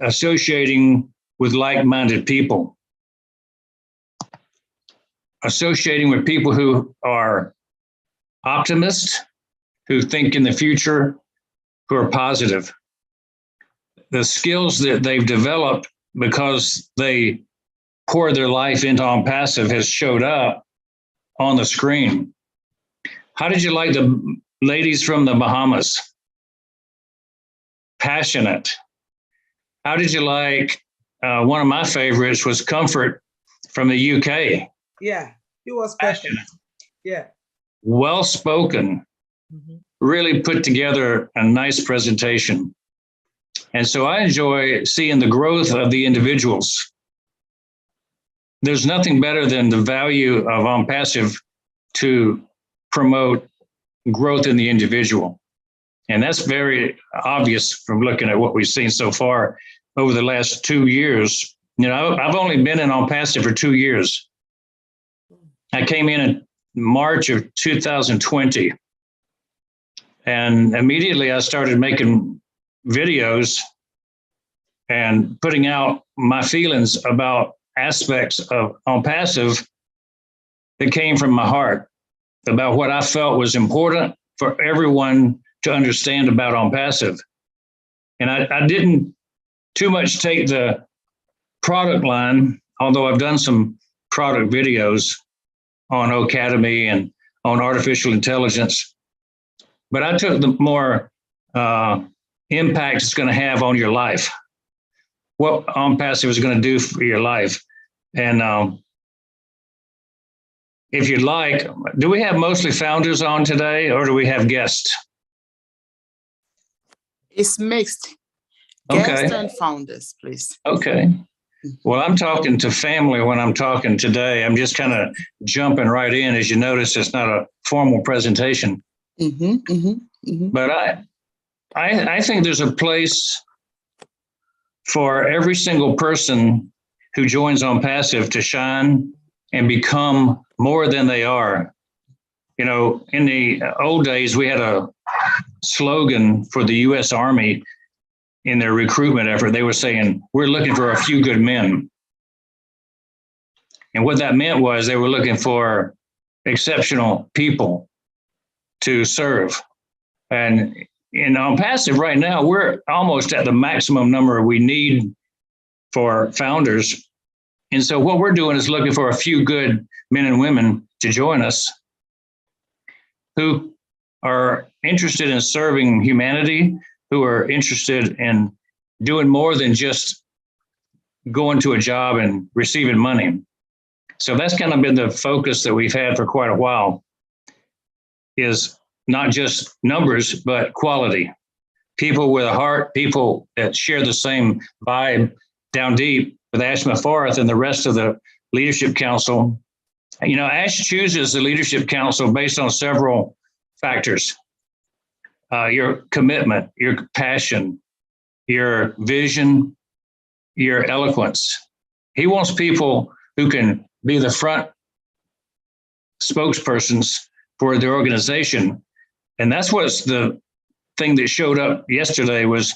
associating with like-minded people, associating with people who are optimists, who think in the future, who are positive. The skills that they've developed because they pour their life into OnPassive has showed up on the screen. How did you like the ladies from the Bahamas? Passionate. How did you like, one of my favorites was Comfort from the UK. Yeah, he was passionate. Yeah. Well-spoken, really put together a nice presentation. And so I enjoy seeing the growth of the individuals. There's nothing better than the value of OnPassive to promote growth in the individual. And that's very obvious from looking at what we've seen so far over the last 2 years. You know, I've only been in OnPassive for 2 years. I came in March of 2020. And immediately I started making videos and putting out my feelings about aspects of OnPassive that came from my heart, about what I felt was important for everyone to understand about OnPassive. And I didn't too much take the product line, although I've done some product videos on Academy and on artificial intelligence. But I took the more impact it's going to have on your life, what OnPassive is going to do for your life. And if you'd like, do we have mostly founders on today, or do we have guests? It's mixed. Okay. Guests and founders, please. Okay. Well, I'm talking to family when I'm talking today. I'm just kind of jumping right in. As you notice, it's not a formal presentation. But I think there's a place for every single person who joins OnPassive to shine and become more than they are. You know, in the old days, we had a slogan for the U.S. Army in their recruitment effort. They were saying, we're looking for a few good men. And what that meant was they were looking for exceptional people to serve. And in OnPassive right now, we're almost at the maximum number we need for founders. And so what we're doing is looking for a few good men and women to join us who are interested in serving humanity, who are interested in doing more than just going to a job and receiving money. So that's kind of been the focus that we've had for quite a while, is not just numbers, but quality. People with a heart, people that share the same vibe down deep with Ash Mafarth and the rest of the Leadership Council. You know, Ash chooses the Leadership Council based on several factors. Your commitment, your passion, your vision, your eloquence. He wants people who can be the front spokespersons for the organization. And that's what's the thing that showed up yesterday was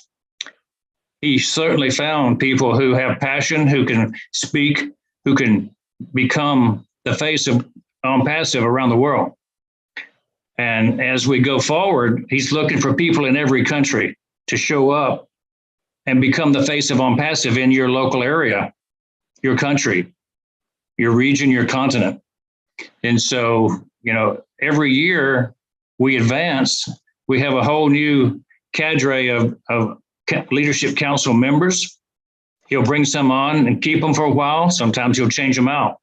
he certainly found people who have passion, who can speak, who can become the face of OnPassive around the world. And as we go forward, he's looking for people in every country to show up and become the face of OnPassive in your local area, your country, your region, your continent. And so, you know, every year we advance, we have a whole new cadre of Leadership Council members. He'll bring some on and keep them for a while. Sometimes he'll change them out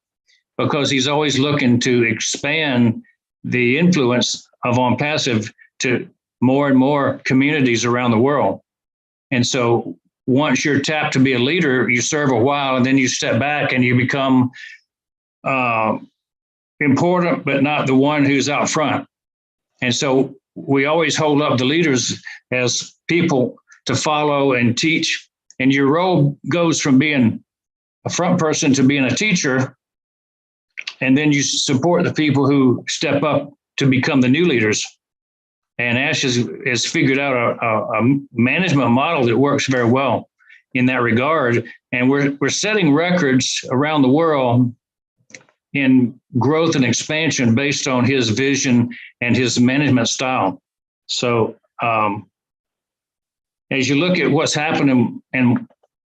because he's always looking to expand the influence of OnPassive to more and more communities around the world. And so once you're tapped to be a leader, you serve a while and then you step back and you become important, but not the one who's out front. And so we always hold up the leaders as people to follow and teach. And your role goes from being a front person to being a teacher. And then you support the people who step up to become the new leaders. And Ash has figured out a management model that works very well. in that regard. And we're setting records around the world in growth and expansion based on his vision and his management style. So as you look at what's happening and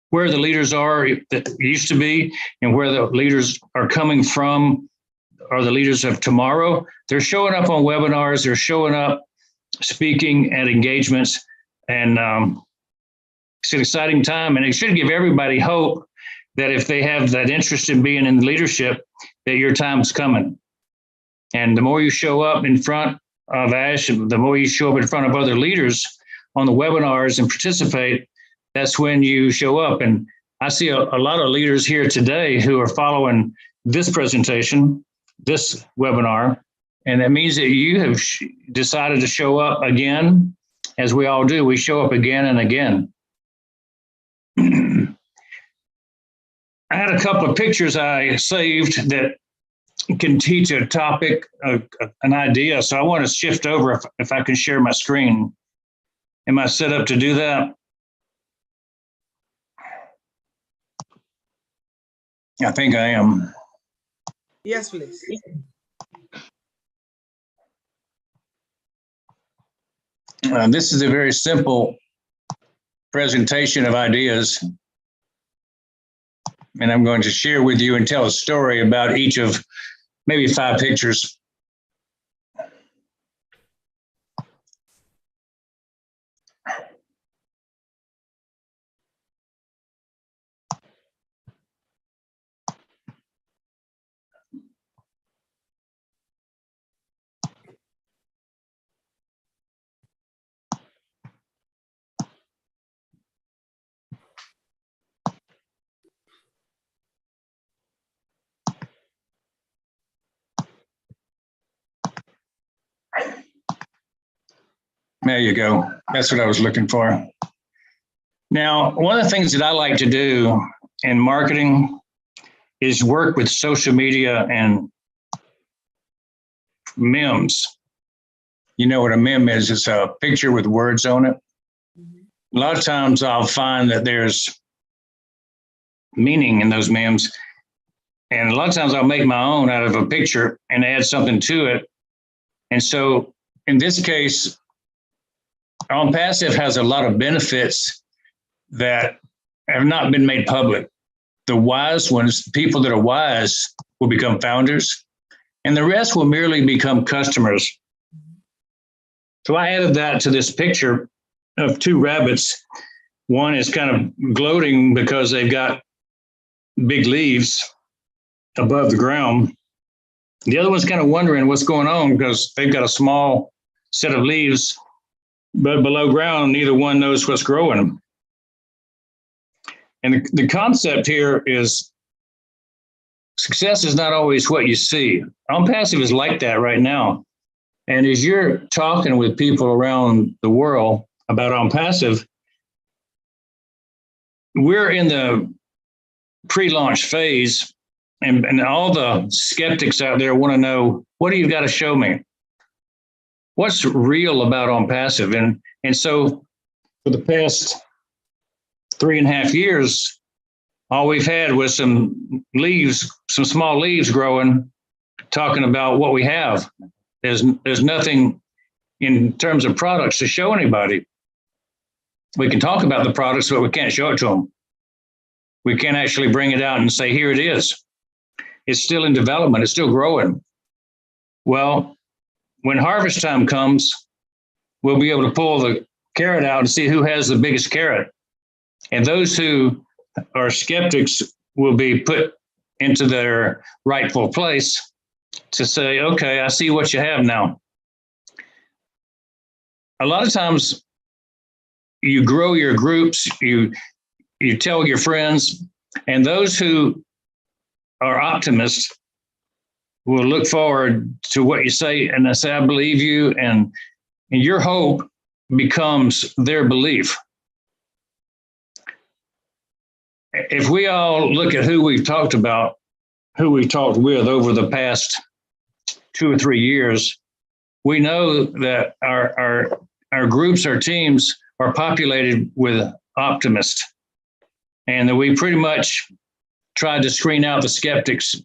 where the leaders are that used to be and where the leaders are coming from, are the leaders of tomorrow, they're showing up on webinars, they're showing up speaking at engagements, and it's an exciting time, and it should give everybody hope that if they have that interest in being in leadership, that your time's coming. And the more you show up in front of Ash, the more you show up in front of other leaders on the webinars and participate, that's when you show up. And I see a lot of leaders here today who are following this presentation, this webinar, and that means that you have decided to show up again, as we all do. We show up again and again. I had a couple of pictures I saved that can teach a topic, an idea. So I want to shift over if I can share my screen. Am I set up to do that? I think I am. Yes, please. This is a very simple presentation of ideas. And I'm going to share with you and tell a story about each of maybe 5 pictures. There you go. That's what I was looking for. Now, one of the things that I like to do in marketing is work with social media and memes. You know what a meme is? It's a picture with words on it. A lot of times I'll find that there's meaning in those memes. And a lot of times I'll make my own out of a picture and add something to it. And so in this case, OnPassive has a lot of benefits that have not been made public. The wise ones, the people that are wise, will become founders, and the rest will merely become customers. So I added that to this picture of 2 rabbits. One is kind of gloating because they've got big leaves above the ground. The other one's kind of wondering what's going on because they've got a small set of leaves, but below ground, neither one knows what's growing. And the concept here is success is not always what you see. OnPassive is like that right now. And as you're talking with people around the world about OnPassive, we're in the pre-launch phase, and all the skeptics out there want to know, what do you got to show me? What's real about OnPassive? And so for the past 3.5 years, all we've had was some leaves, some small leaves growing, talking about what we have. There's nothing in terms of products to show anybody. We can talk about the products, but we can't show it to them. We can't actually bring it out and say, here it is. It's still in development. It's still growing. Well, when harvest time comes, we'll be able to pull the carrot out and see who has the biggest carrot. And those who are skeptics will be put into their rightful place to say, okay, I see what you have now. A lot of times you grow your groups, you tell your friends, and those who are optimists will look forward to what you say, and they say, I believe you, and your hope becomes their belief. If we all look at who we've talked about, who we've talked with over the past 2 or 3 years, we know that our groups, our teams are populated with optimists. and that we pretty much tried to screen out the skeptics,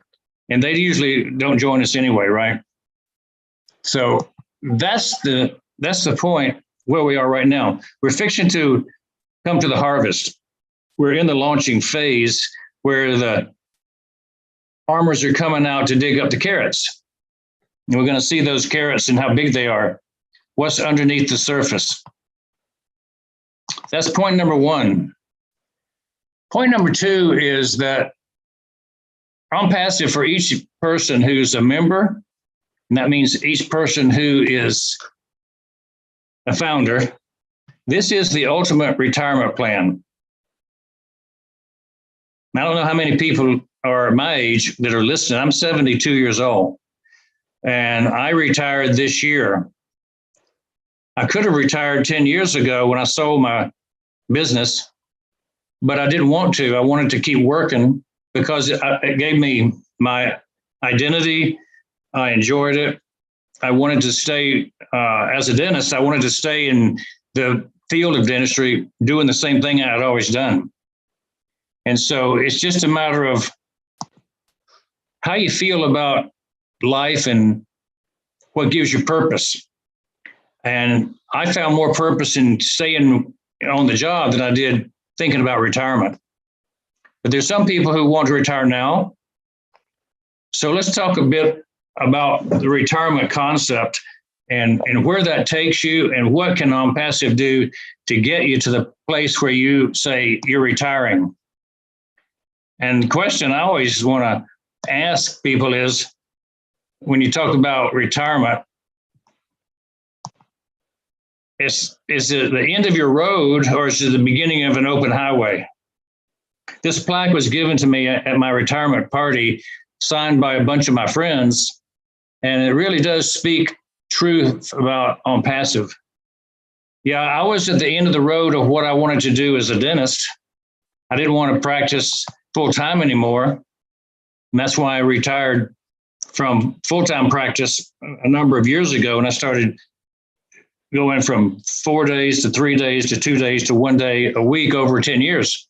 and they usually don't join us anyway, right? So that's the point where we are right now. We're fixing to come to the harvest. We're in the launching phase where the farmers are coming out to dig up the carrots. And we're going to see those carrots and how big they are. What's underneath the surface? That's point number one. Point number two is that OnPassive, for each person who's a member, and that means each person who is a founder, this is the ultimate retirement plan. I don't know how many people are my age that are listening. I'm 72 years old, and I retired this year. I could have retired 10 years ago when I sold my business, but I didn't want to. I wanted to keep working because it gave me my identity. I enjoyed it. I wanted to stay as a dentist. I wanted to stay in the field of dentistry doing the same thing I had always done. And so it's just a matter of how you feel about life and what gives you purpose. And I found more purpose in staying on the job than I did thinking about retirement. But there's some people who want to retire now. So let's talk a bit about the retirement concept and where that takes you and what can OnPassive do to get you to the place where you say you're retiring. And the question I always want to ask people is, when you talk about retirement, is it the end of your road or is it the beginning of an open highway? This plaque was given to me at my retirement party, signed by a bunch of my friends, and it really does speak truth about OnPassive. Yeah, I was at the end of the road of what I wanted to do as a dentist. I didn't want to practice full-time anymore. And that's why I retired from full-time practice a number of years ago, and I started going from 4 days to 3 days to 2 days to 1 day a week over 10 years.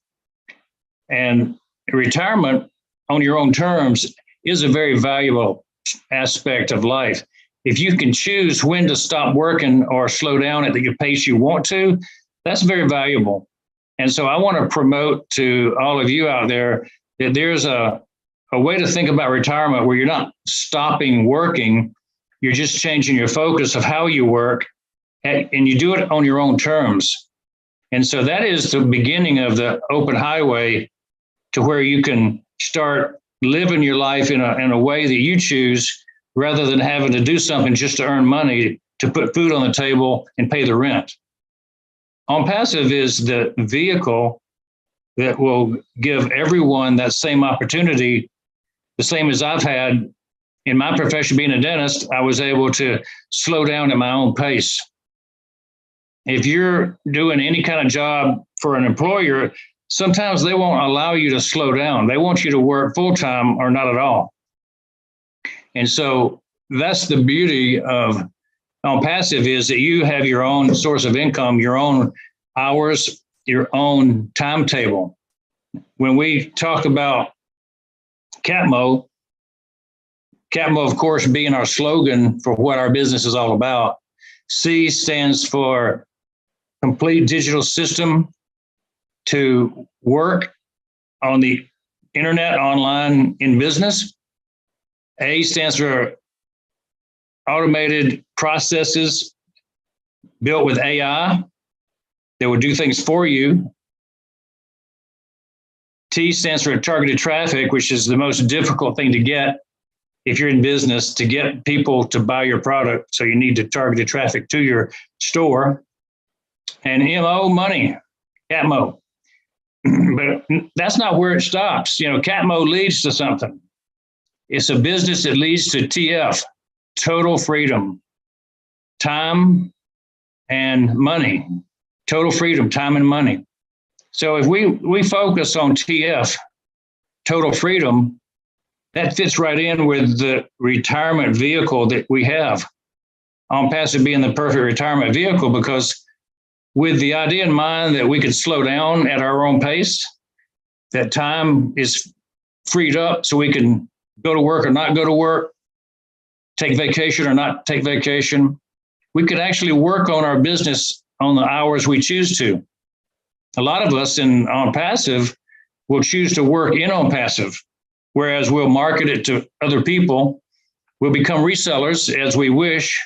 And retirement on your own terms is a very valuable aspect of life. If you can choose when to stop working or slow down at the pace you want to, that's very valuable. And so I want to promote to all of you out there that there's a way to think about retirement where you're not stopping working, you're just changing your focus of how you work, and you do it on your own terms. And so that is the beginning of the open highway to where you can start living your life in a way that you choose, rather than having to do something just to earn money to put food on the table and pay the rent. OnPassive is the vehicle that will give everyone that same opportunity, the same as I've had in my profession being a dentist. I was able to slow down at my own pace. If you're doing any kind of job for an employer, sometimes they won't allow you to slow down. They want you to work full-time or not at all. And so that's the beauty of OnPassive, is that you have your own source of income, your own hours, your own timetable. When we talk about CATMO, of course, being our slogan for what our business is all about. C stands for complete digital system to work on the internet, online, in business. A stands for automated processes built with AI that would do things for you. T stands for targeted traffic, which is the most difficult thing to get if you're in business, to get people to buy your product. So you need to targeted traffic to your store. And MO, money, CATMO. But that's not where it stops. You know, CATMO leads to something. It's a business that leads to TF, total freedom, time and money, total freedom, time and money. So if we focus on TF, total freedom, that fits right in with the retirement vehicle that we have. OnPassive being the perfect retirement vehicle, because with the idea in mind that we could slow down at our own pace, that time is freed up so we can go to work or not go to work, take vacation or not take vacation. We could actually work on our business on the hours we choose to. A lot of us in OnPassive will choose to work in OnPassive, whereas we'll market it to other people. We'll become resellers as we wish,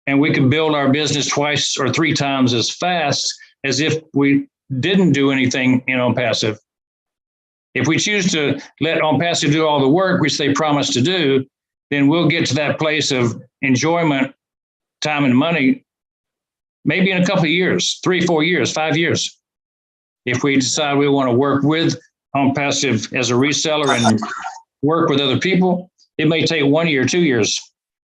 and we can build our business twice or three times as fast as if we didn't do anything in OnPassive. If we choose to let OnPassive do all the work, which they promise to do, then we'll get to that place of enjoyment, time and money, maybe in a couple of years, 3, 4 years, 5 years. If we decide we want to work with OnPassive as a reseller and work with other people, it may take 1 year, 2 years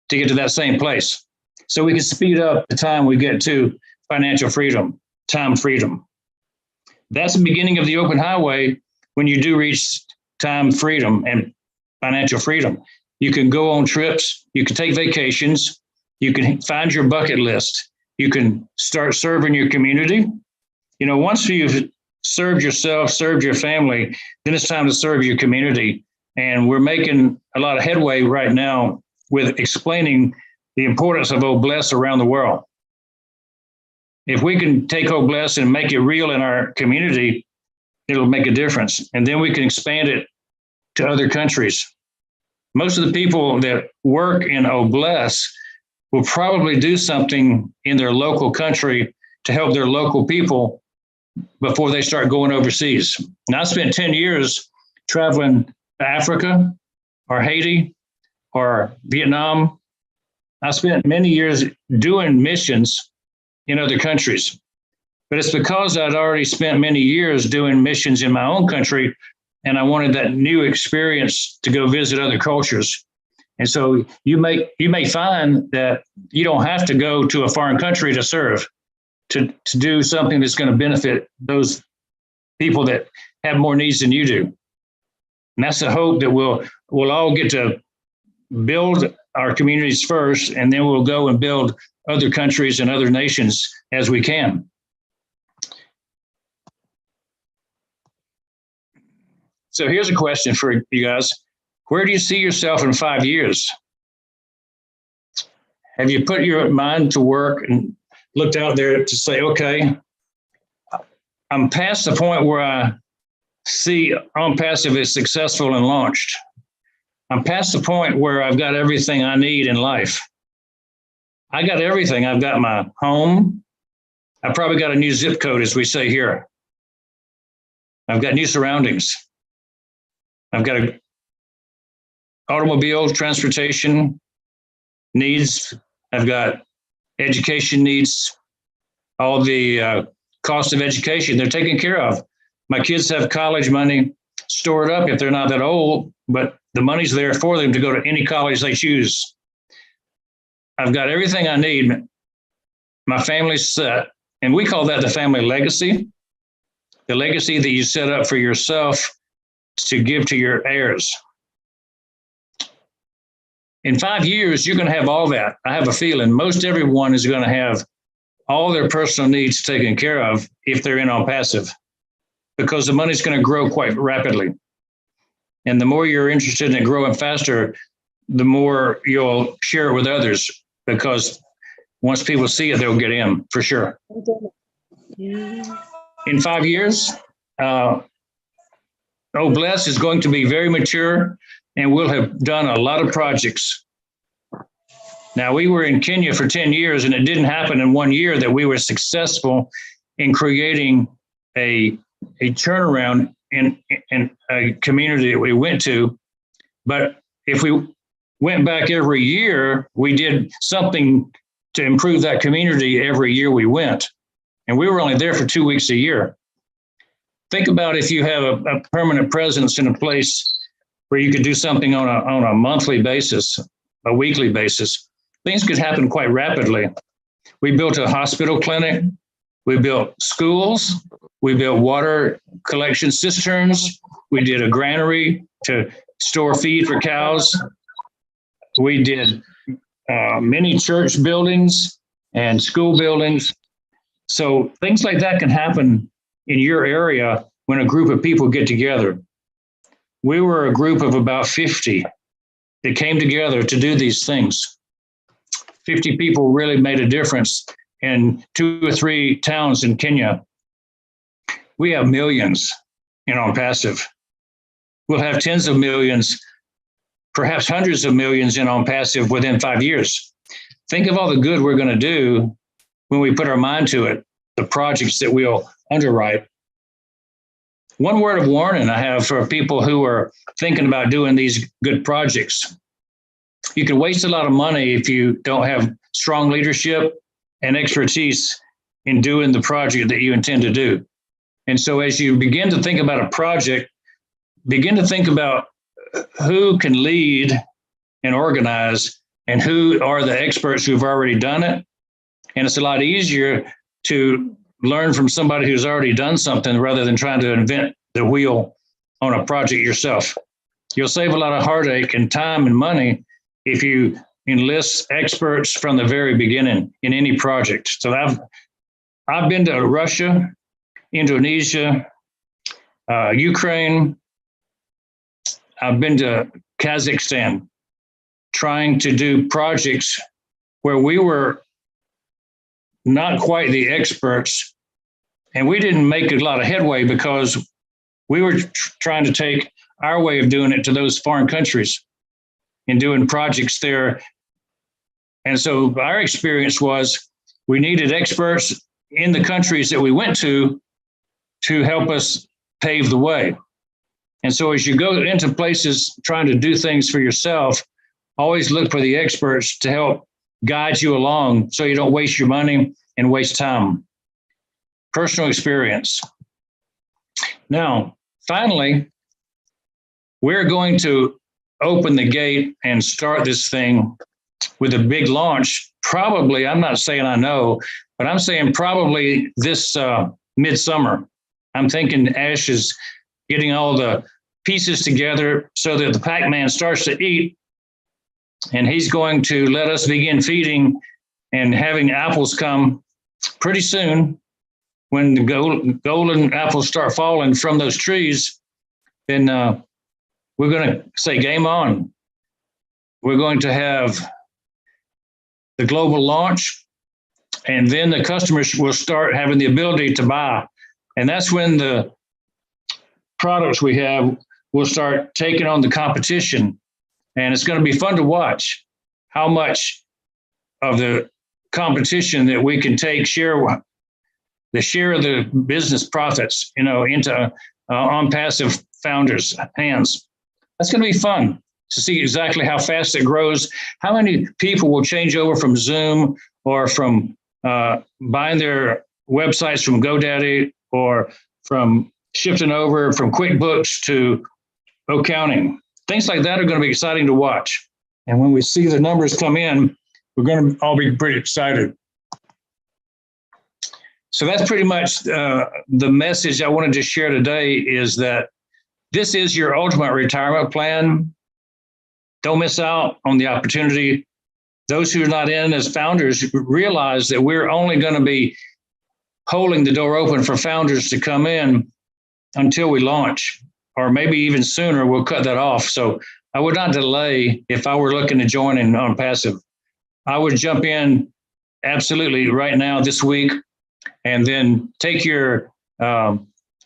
to get to that same place. So we can speed up the time we get to financial freedom, time freedom. That's the beginning of the open highway. When you do reach time freedom and financial freedom, you can go on trips, you can take vacations, you can find your bucket list, you can start serving your community. You know, once you've served yourself, served your family, then it's time to serve your community. And we're making a lot of headway right now with explaining the importance of Oh Bless around the world. If we can take Oh Bless and make it real in our community, it'll make a difference. And then we can expand it to other countries. Most of the people that work in Oh Bless will probably do something in their local country to help their local people before they start going overseas. Now, I spent 10 years traveling to Africa or Haiti or Vietnam. I spent many years doing missions in other countries. But it's because I'd already spent many years doing missions in my own country, and I wanted that new experience to go visit other cultures. And so you may find that you don't have to go to a foreign country to serve, to do something that's going to benefit those people that have more needs than you do. And that's the hope that we'll all get to build our communities first, and then we'll go and build other countries and other nations as we can. So here's a question for you guys. Where do you see yourself in 5 years? Have you put your mind to work and looked out there to say, okay, I'm past the point where I see OnPassive is successful and launched. I'm past the point where I've got everything I need in life. I got everything. I've got my home. I probably got a new zip code, as we say here. I've got new surroundings. I've got an automobile, transportation needs. I've got education needs. All the cost of education, they're taken care of. My kids have college money stored up if they're not that old, but the money's there for them to go to any college they choose. I've got everything I need. My family's set, and we call that the family legacy, the legacy that you set up for yourself to give to your heirs. In 5 years, you're going to have all that. I have a feeling most everyone is going to have all their personal needs taken care of if they're in OnPassive, because the money's going to grow quite rapidly. And the more you're interested in it growing faster, the more you'll share it with others, because once people see it, they'll get in for sure. In 5 years, Oh Bless is going to be very mature, and we'll have done a lot of projects. Now, we were in Kenya for 10 years, and it didn't happen in 1 year that we were successful in creating a turnaround in a community that we went to. But if we went back every year, we did something to improve that community every year we went. And we were only there for 2 weeks a year. Think about if you have a permanent presence in a place where you could do something on a monthly basis, a weekly basis. Things could happen quite rapidly. We built a hospital clinic. We built schools. We built water collection cisterns. We did a granary to store feed for cows. We did many church buildings and school buildings. So things like that can happen in your area when a group of people get together. We were a group of about 50 that came together to do these things. 50 people really made a difference in 2 or 3 towns in Kenya. We have millions in OnPassive. We'll have tens of millions, perhaps hundreds of millions in OnPassive within 5 years. Think of all the good we're going to do when we put our mind to it, the projects that we'll underwrite. One word of warning I have for people who are thinking about doing these good projects. You can waste a lot of money if you don't have strong leadership and expertise in doing the project that you intend to do. And so as you begin to think about a project, begin to think about who can lead and organize and who are the experts who've already done it. And it's a lot easier to learn from somebody who's already done something rather than trying to invent the wheel on a project yourself. You'll save a lot of heartache and time and money if you enlist experts from the very beginning in any project. So I've been to Russia, Indonesia, Ukraine. I've been to Kazakhstan, trying to do projects where we were not quite the experts, and we didn't make a lot of headway because we were trying to take our way of doing it to those foreign countries and doing projects there. And so our experience was we needed experts in the countries that we went to help us pave the way. And so as you go into places trying to do things for yourself, always look for the experts to help guide you along so you don't waste your money and waste time. Personal experience. Now, finally, we're going to open the gate and start this thing with a big launch. Probably, I'm not saying I know, but I'm saying probably this midsummer. I'm thinking Ash is getting all the pieces together so that the Pac-Man starts to eat, and he's going to let us begin feeding and having apples come pretty soon. When the golden apples start falling from those trees, then we're going to say game on. We're going to have the global launch, and then the customers will start having the ability to buy. And that's when the products we have will start taking on the competition. And it's going to be fun to watch how much of the competition that we can take, share of the business profits, into OnPassive founders' hands. That's going to be fun to see exactly how fast it grows, how many people will change over from Zoom or from buying their websites from GoDaddy or from shifting over from QuickBooks to accounting. Things like that are going to be exciting to watch. And when we see the numbers come in, we're going to all be pretty excited. So that's pretty much the message I wanted to share today, is that this is your ultimate retirement plan. Don't miss out on the opportunity. Those who are not in as founders realize that we're only going to be holding the door open for founders to come in until we launch, or maybe even sooner. We'll cut that off. So I would not delay if I were looking to join in OnPassive. I would jump in absolutely right now this week, and then take your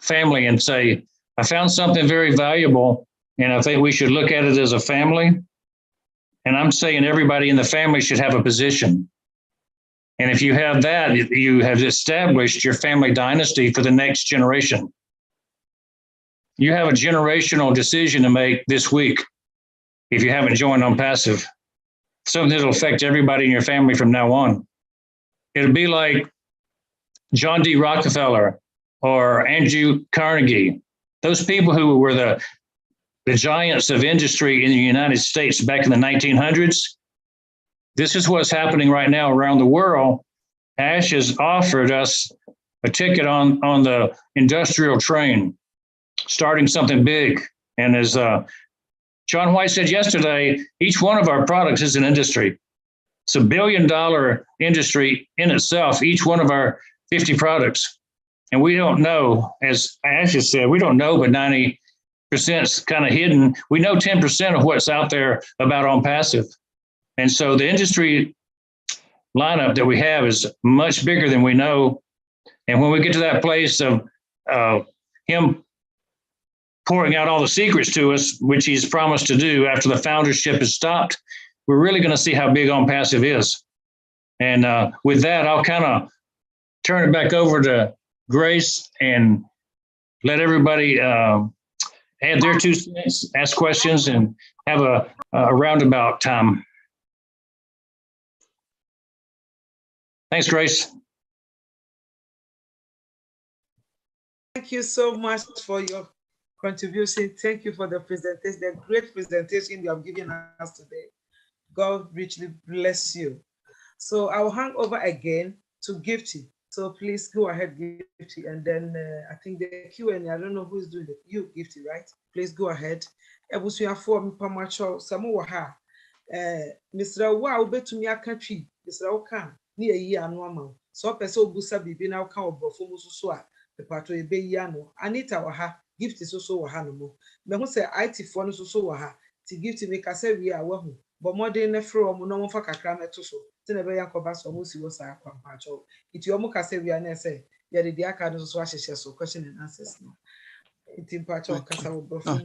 family and say, I found something very valuable, and I think we should look at it as a family. And I'm saying everybody in the family should have a position. And if you have that, you have established your family dynasty for the next generation. You have a generational decision to make this week if you haven't joined OnPassive. Something that'll affect everybody in your family from now on. It'll be like John D. Rockefeller or Andrew Carnegie, those people who were the giants of industry in the United States back in the 1900s. This is what's happening right now around the world. Ash has offered us a ticket on the industrial train, starting something big. And as John White said yesterday, each one of our products is an industry. It's $1 billion industry in itself, each one of our 50 products. And we don't know, as Ashley said, we don't know, but 90% is kind of hidden. We know 10% of what's out there about OnPassive. And so the industry lineup that we have is much bigger than we know. And when we get to that place of him pouring out all the secrets to us, which he's promised to do after the foundership is stopped, we're really going to see how big OnPassive is. And with that, I'll kind of turn it back over to Grace and let everybody add their 2 cents, ask questions, and have a roundabout time. Thanks, Grace. Thank you so much for your contribution. Thank you for the presentation, the great presentation you have given us today. God richly bless you. So I'll hand over again to Gifty. So please go ahead, Gifty. And then I think the Q&A, I don't know who's doing it. You, Gifty, right? Please go ahead. Ebusuafo mpamacho samu waha. Mr. Wa ubetumi akatwi. Mr. Oka ni eyi anu ama. So pese obusa bibi na oka obrofo mususu a the pato ebe yi anu. Anita waha. Gifty so waha no mo. Me hu se IT fo no so waha. Ti Gifty me kase wi a wahu. But more than fro omo no mfa kakra meto so. Ti na be yakoba so mo si wo sa akwa mpacho. Iti omo kase wi an say ya de dia ka no so ahyehyɛ so question and answers no. Iti mpacho kasa wo brofo.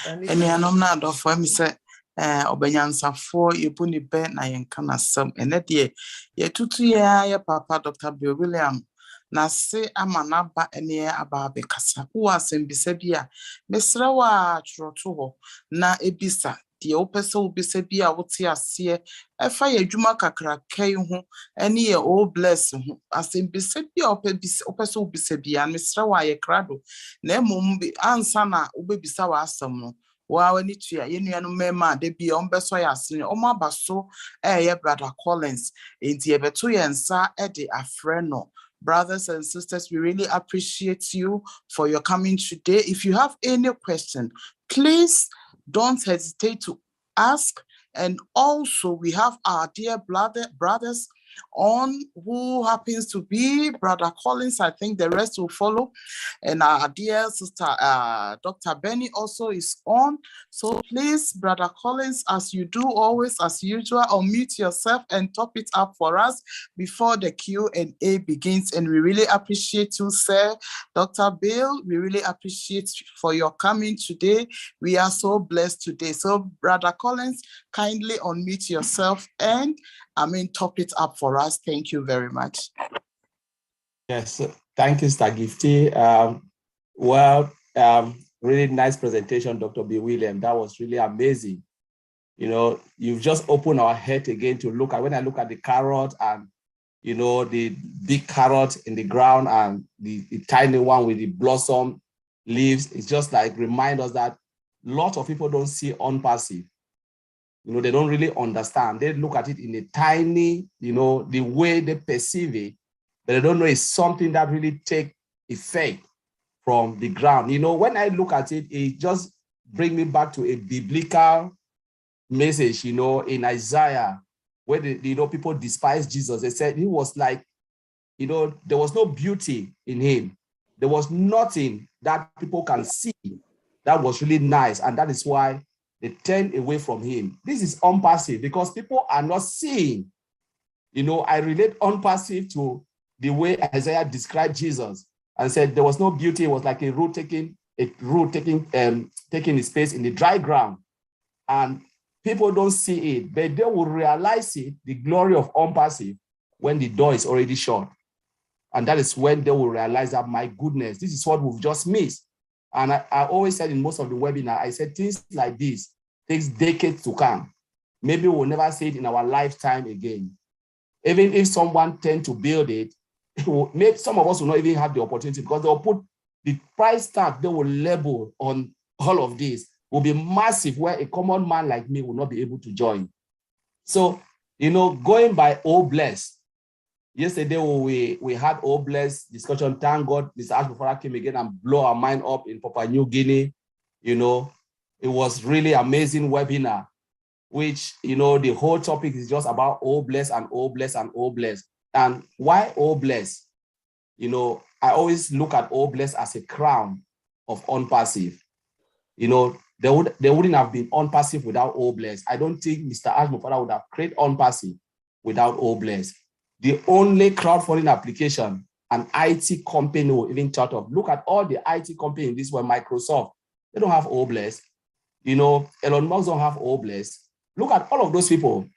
Eni anom na adofo mi se obanyansafo yebu ni be na yenka na sam ene de ye tutu ya papa Dr. Bill William na se amana ba ene aba be kasa wo asem bisa bia mesra wa chroto ho na ebisa de opese obisa bia wote ase efa ye adwuma kakra kai ho ene ye o bless ho asem bisa bia opese obisa bia mesra wa ye krado na emom bi ansa na obebisa wa asem no wa ni tua ye nuanu mema de bia ombeso ya asene omo abaso ye brother Collins enti ebeto ye nsa de afreno. Brothers and sisters, we really appreciate you for your coming today. If you have any question, please don't hesitate to ask. And also, we have our dear brothers on who happens to be Brother Collins. I think the rest will follow. And our dear sister, Dr. Benny also is on. So please, Brother Collins, as you do always, as usual, unmute yourself and top it up for us before the Q&A begins. And we really appreciate you, sir. Dr. Bill, we really appreciate you for your coming today. We are so blessed today. So, Brother Collins, kindly unmute yourself and top it up for us. Thank you very much. Yes, thank you, Mr. Gifty. Really nice presentation, Dr. B. William. That was really amazing. You know, you've just opened our head again to look at, when I look at the carrot and, you know, the big carrot in the ground and the tiny one with the blossom leaves, it's just like remind us that lots of people don't see OnPassive. You know, they don't really understand. They look at it in a tiny, you know, the way they perceive it, but they don't know it's something that really takes effect from the ground. You know, when I look at it, it just brings me back to a biblical message, you know, in Isaiah, where, people despise Jesus. They said he was like, you know, there was no beauty in him. There was nothing that people can see that was really nice. And that is why they turn away from him. This is OnPassive because people are not seeing. You know, I relate OnPassive to the way Isaiah described Jesus and said there was no beauty. It was like a root taking its place in the dry ground. And people don't see it, but they will realize it, the glory of OnPassive, when the door is already shut. And that is when they will realize that, my goodness, this is what we've just missed. And I always said in most of the webinar, I said things like this takes decades to come. Maybe we'll never see it in our lifetime again. Even if someone tends to build it, maybe some of us will not even have the opportunity because they'll put the price tag they will label on all of this will be massive, where a common man like me will not be able to join. So, you know, going by Oh Bless, yesterday we had Oh Bless discussion. Thank God Mr. Ashbufara came again and blow our mind up in Papua New Guinea. You know, it was really amazing webinar, which, you know, the whole topic is just about Oh Bless and Oh Bless and Oh Bless. And why Oh Bless? You know, I always look at OBLESS as a crown of OnPassive. You know, they wouldn't have been OnPassive without OBLESS. I don't think Mr. Ash Mufara would have created OnPassive without OBLESS. The only crowdfunding application an IT company will even thought of. Look at all the IT companies in this world, Microsoft, they don't have OBLESS. You know, Elon Musk don't have OBLESS. Look at all of those people,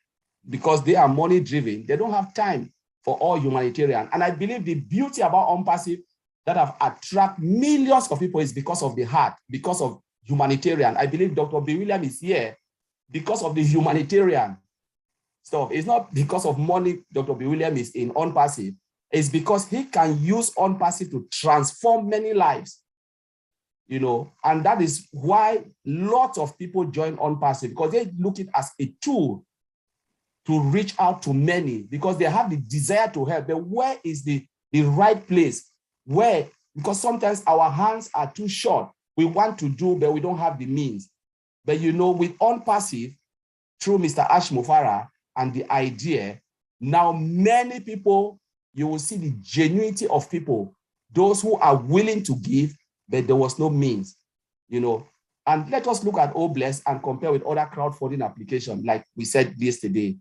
because they are money driven. They don't have time for all humanitarian. And I believe the beauty about OnPassive that have attracted millions of people is because of the heart, because of humanitarian. I believe Dr. Bill William is here because of the humanitarian stuff. It's not because of money Dr. Bill William is in OnPassive. It's because he can use OnPassive to transform many lives. You know, and that is why lots of people join OnPassive, because they look at it as a tool to reach out to many, because they have the desire to help. But where is the right place? Where? Because sometimes our hands are too short. We want to do, but we don't have the means. But you know, with OnPassive, through Mr. Ash Mufara and the idea, now many people, you will see the genuinity of people, those who are willing to give, but there was no means, you know. And let us look at OBLESS and compare with other crowdfunding applications, like we said yesterday.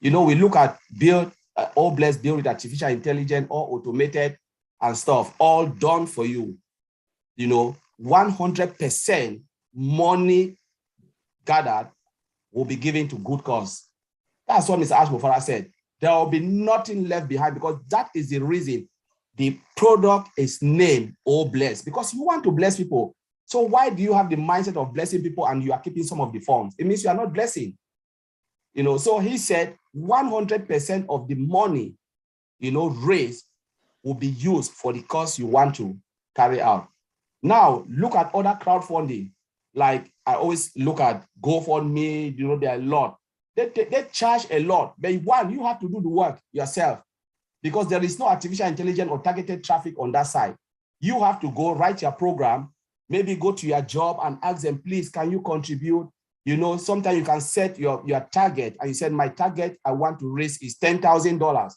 You know, we look at OBLESS, build with artificial intelligence, all automated and stuff, all done for you. You know, 100% money gathered will be given to good cause. That's what Mr. Ash Mufara said. There will be nothing left behind, because that is the reason the product is named OBLESS, because you want to bless people. So why do you have the mindset of blessing people and you are keeping some of the funds? It means you are not blessing. You know, so he said 100% of the money, you know, raised will be used for the cause you want to carry out. Now, look at other crowdfunding. Like I always look at GoFundMe, you know, there are a lot. They charge a lot, but one, you have to do the work yourself, because there is no artificial intelligence or targeted traffic on that side. You have to go write your program, maybe go to your job and ask them, please, can you contribute? You know, sometimes you can set your target, and you said, my target I want to raise is $10,000.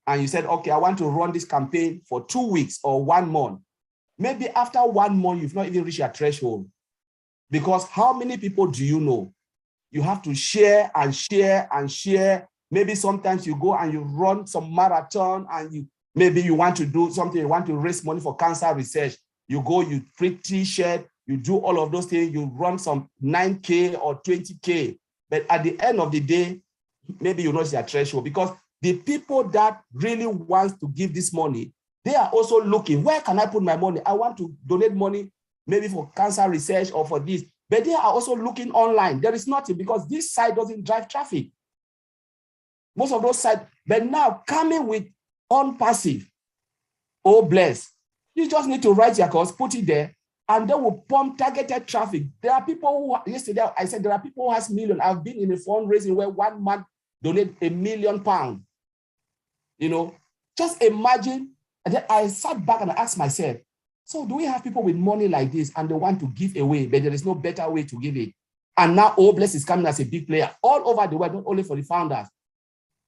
And you said, okay, I want to run this campaign for 2 weeks or 1 month. Maybe after 1 month, you've not even reached your threshold. Because how many people do you know? You have to share and share and share. Maybe sometimes you go and you run some marathon, and maybe you want to do something, you want to raise money for cancer research. You go, you print T-shirt, you do all of those things, you run some 9K or 20K. But at the end of the day, maybe you know your threshold, because the people that really want to give this money, they are also looking, where can I put my money? I want to donate money, maybe for cancer research or for this. But they are also looking online. There is nothing, because this site doesn't drive traffic. Most of those sites, but now coming with OnPassive, OBLESS, you just need to write your course, put it there, and they will pump targeted traffic. There are people who, yesterday I said, there are people who has millions. I've been in a fundraising where 1 man donate £1 million. You know, just imagine. And then I sat back and I asked myself, so do we have people with money like this and they want to give away, but there is no better way to give it? And now OBLESS is coming as a big player all over the world, not only for the founders.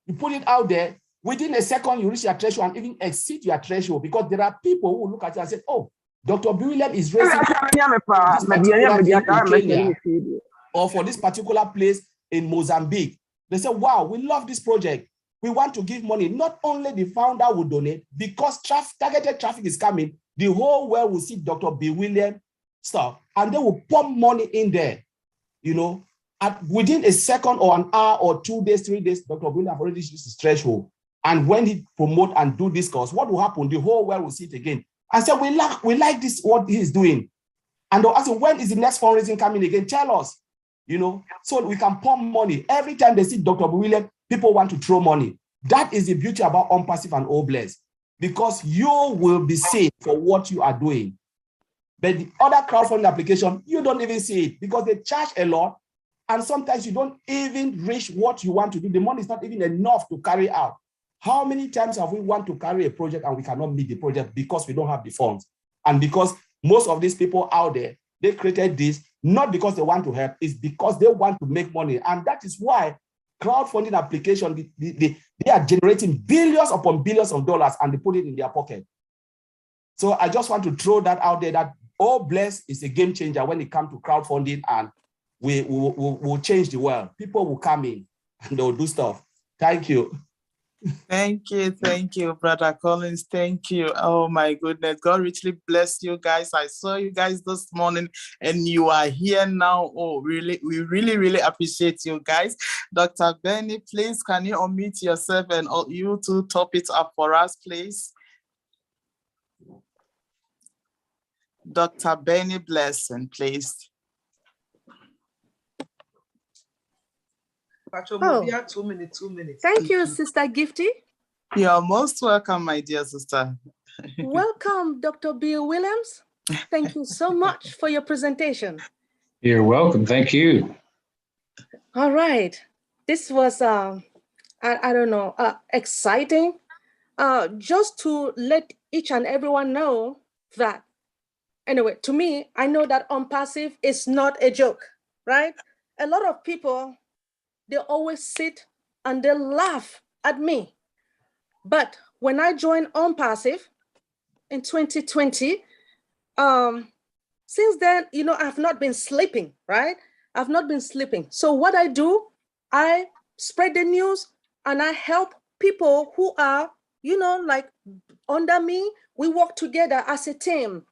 You put it out there, within a second, you reach your threshold and even exceed your threshold, because there are people who look at you and say, oh, Dr. Bill William is raising this particular in Kenya, or for this particular place in Mozambique. They say, wow, we love this project. We want to give money. Not only the founder will donate, because targeted traffic is coming, the whole world will see Dr. Bill William stuff, and they will pump money in there. You know, within a second or an hour or 2 days, 3 days, Dr. Bill have already reached his threshold. And when he promote and do this course, what will happen? The whole world will see it again and say, we like this, what he's doing. And they'll ask, when is the next fundraising coming again? Tell us, you know, so we can pump money. Every time they see Dr. Bill William, people want to throw money. That is the beauty about OnPassive and OBLESS, because you will be seen for what you are doing. But the other crowdfunding application, you don't even see it, because they charge a lot, and sometimes you don't even reach what you want to do. The money is not even enough to carry out. How many times have we want to carry a project and we cannot meet the project because we don't have the funds? And because most of these people out there, they created this not because they want to help, it's because they want to make money. And that is why crowdfunding application, they are generating billions upon billions of dollars, and they put it in their pocket. So I just want to throw that out there that OBless is a game changer when it comes to crowdfunding, and we'll change the world. People will come in and they'll do stuff. Thank you. Thank you, Brother Collins. Thank you. Oh my goodness. God richly bless you guys. I saw you guys this morning and you are here now. Oh, really, we really appreciate you guys. Dr. Benny, please, can you unmute yourself and you two top it up for us, please? Dr. Benny Blessing, please. Oh. 2 minutes. Thank you, Sister Gifty. You're most welcome, my dear sister. Welcome, Dr. Bill Williams. Thank you so much for your presentation. You're welcome. Thank you. All right. This was, I don't know, exciting. Just to let each and everyone know that, anyway, to me, I know that OnPassive is not a joke, right? A lot of people, they always sit and they laugh at me. But when I joined OnPassive in 2020, since then, you know, I've not been sleeping, right? I've not been sleeping. So what I do, I spread the news and I help people who are, you know, like under me. We work together as a team.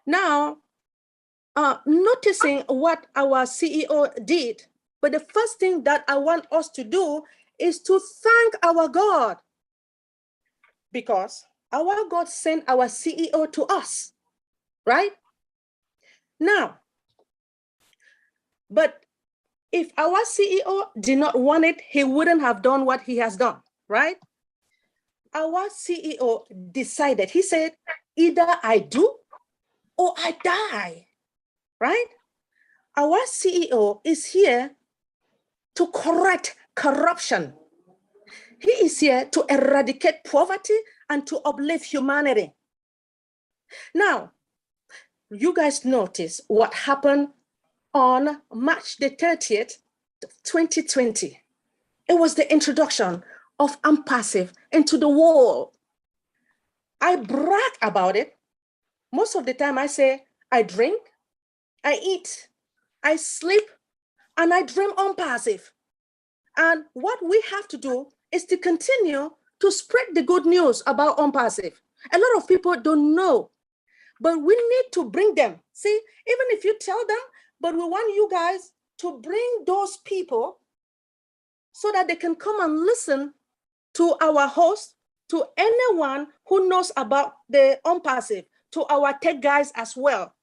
Now, noticing what our CEO did, but the first thing that I want us to do is to thank our God, because our God sent our CEO to us, right? Now, but if our CEO did not want it, he wouldn't have done what he has done, right? Our CEO decided, he said, either I do or I die, right? Our CEO is here to correct corruption. He is here to eradicate poverty and to uplift humanity. Now, you guys notice what happened on March the 30th, 2020. It was the introduction of OnPassive into the world. I brag about it. Most of the time I say, I drink, I eat, I sleep, and I dream OnPassive. And what we have to do is to continue to spread the good news about OnPassive. A lot of people don't know, but we need to bring them. See, even if you tell them, but we want you guys to bring those people so that they can come and listen to our host, to anyone who knows about the OnPassive, to our tech guys as well.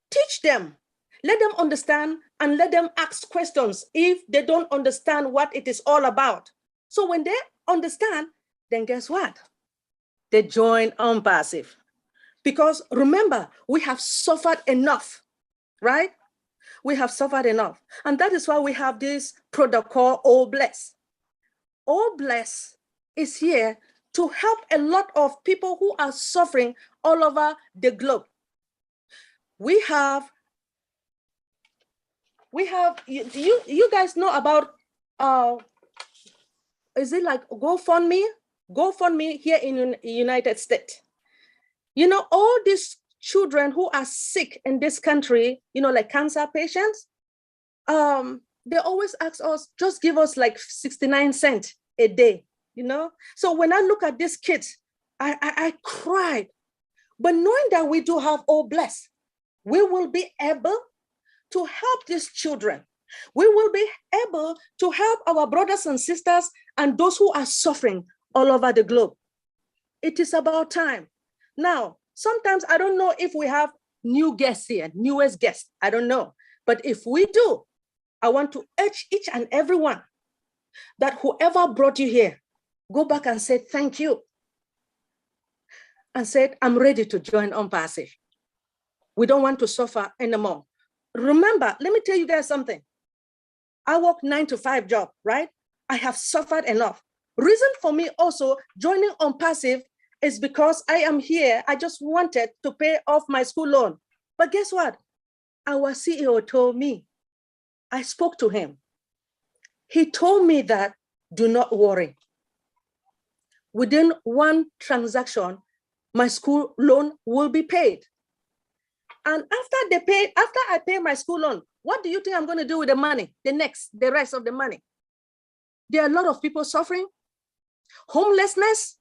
Teach them, let them understand, and let them ask questions if they don't understand what it is all about. So when they understand, then guess what? They join OnPassive. Because remember, we have suffered enough, right? We have suffered enough. And that is why we have this product called OBless. OBless is here to help a lot of people who are suffering all over the globe. We have you guys know about is it like GoFundMe? GoFundMe here in the United States. You know, all these children who are sick in this country, you know, like cancer patients, they always ask us, just give us like 69 cents a day, you know? So when I look at these kids, I cried. But knowing that we do have OBless, we will be able to help these children. We will be able to help our brothers and sisters and those who are suffering all over the globe. It is about time. Now, sometimes I don't know if we have new guests here, newest guests, I don't know. But if we do, I want to urge each and everyone that whoever brought you here, go back and say thank you. And said, I'm ready to join OnPassive. We don't want to suffer anymore. Remember, let me tell you guys something. I work 9-to-5 job, right? I have suffered enough. Reason for me also joining OnPassive is because I am here. I just wanted to pay off my school loan. But guess what? Our CEO told me, I spoke to him. He told me that do not worry. Within one transaction, my school loan will be paid. And after I pay my school loan, what do you think I'm going to do with the money? The rest of the money. There are a lot of people suffering. Homelessness.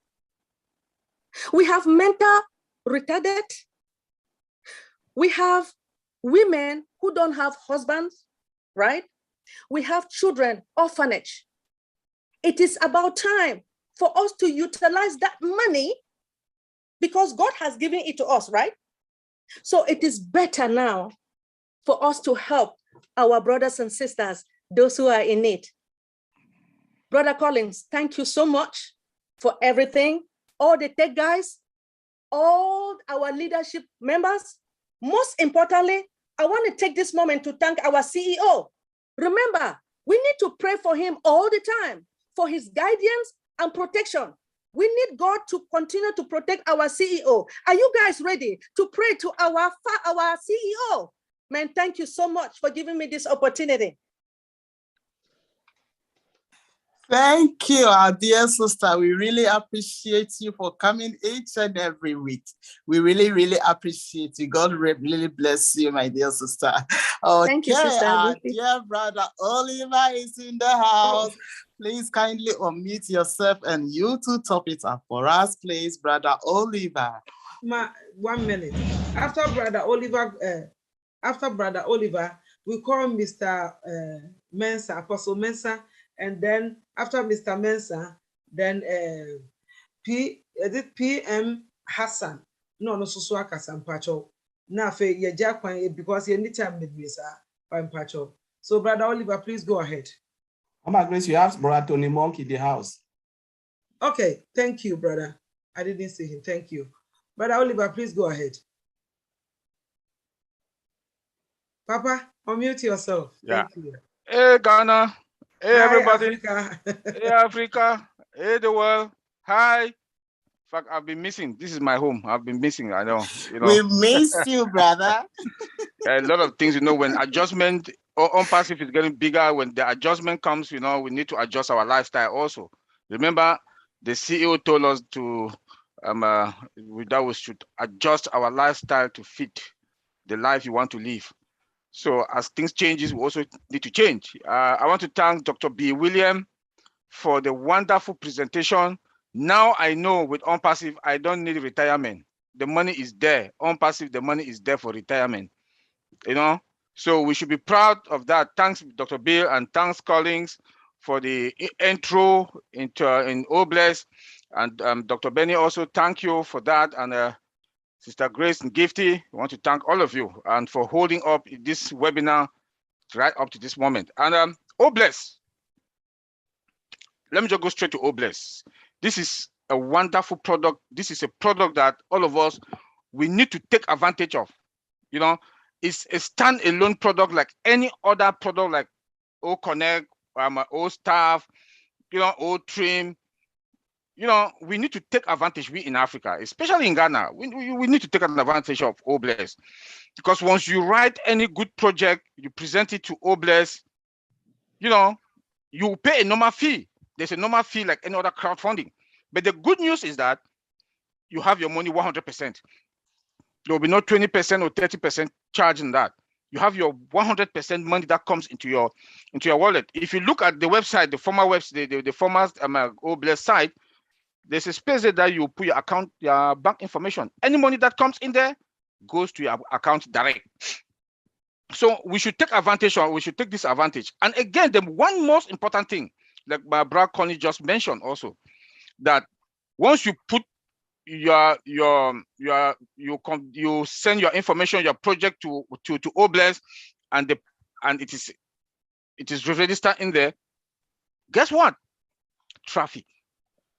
We have mental retarded. We have women who don't have husbands, right? We have children, orphanage. It is about time for us to utilize that money because God has given it to us, right? So it is better now for us to help our brothers and sisters, those who are in need. Brother Collins, thank you so much for everything. All the tech guys, all our leadership members. Most importantly, I want to take this moment to thank our CEO. Remember, we need to pray for him all the time for his guidance and protection. We need God to continue to protect our CEO. Are you guys ready to pray to our CEO? Man, thank you so much for giving me this opportunity. Thank you, our dear sister. We really appreciate you for coming each and every week. We really, really appreciate you. God really bless you, my dear sister. Okay, thank you, sister. Our dear brother Oliver is in the house. Please kindly unmute yourself and you to top it up for us, please, brother Oliver. 1 minute. After brother Oliver, we call Mr. Mensah, Apostle Mensah. And then after Mr. Mensah, then PM Hassan. No, so Hassan Pacho. Now for your jack because you need time with me, sir. Pacho. So, brother Oliver, please go ahead. Mama Grace, you have brother Tony Monk in the house. Okay, thank you, brother. I didn't see him. Thank you. Brother Oliver, please go ahead. Papa, unmute yourself. Yeah. Thank you. Hey, Ghana. Hey, Hi, everybody. Africa. Hey, Africa. Hey, the world. Hi. In fact, I've been missing. This is my home. I've been missing. I know. We miss you, brother. A lot of things, when adjustment or OnPassive is getting bigger, when the adjustment comes, we need to adjust our lifestyle also. Remember, the CEO told us to that we should adjust our lifestyle to fit the life you want to live. So as things changes, we also need to change. I want to thank Dr. Bill William for the wonderful presentation. Now I know with OnPassive, I don't need retirement. The money is there. OnPassive, the money is there for retirement. So we should be proud of that. Thanks, Dr. Bill, and thanks, Collins, for the intro in Obless. And Dr. Benny also, thank you for that. And Sister Grace and Gifty, I want to thank all of you and for holding up this webinar right up to this moment. And Obless, let me just go straight to Obless. This is a wonderful product. This is a product that all of us, we need to take advantage of. It's a standalone product like any other product like O-Connect, O-Staff, O-Trim. We need to take advantage, we in Africa, especially in Ghana, we need to take advantage of Obless. Because once you write any good project, you present it to Obless, you pay a normal fee. There's a normal fee like any other crowdfunding. But the good news is that you have your money 100%. There will be no 20% or 30% charge in that. You have your 100% money that comes into your wallet. If you look at the website, the former website, the former Obless site, there's a space there that you put your account, your bank information. Any money that comes in there goes to your account direct. So we should take advantage of, we should take this advantage. And again, the one most important thing, like my brother Connie just mentioned also, that once you put you send your information, your project to Obless, and it is registered in there. Guess what? Traffic.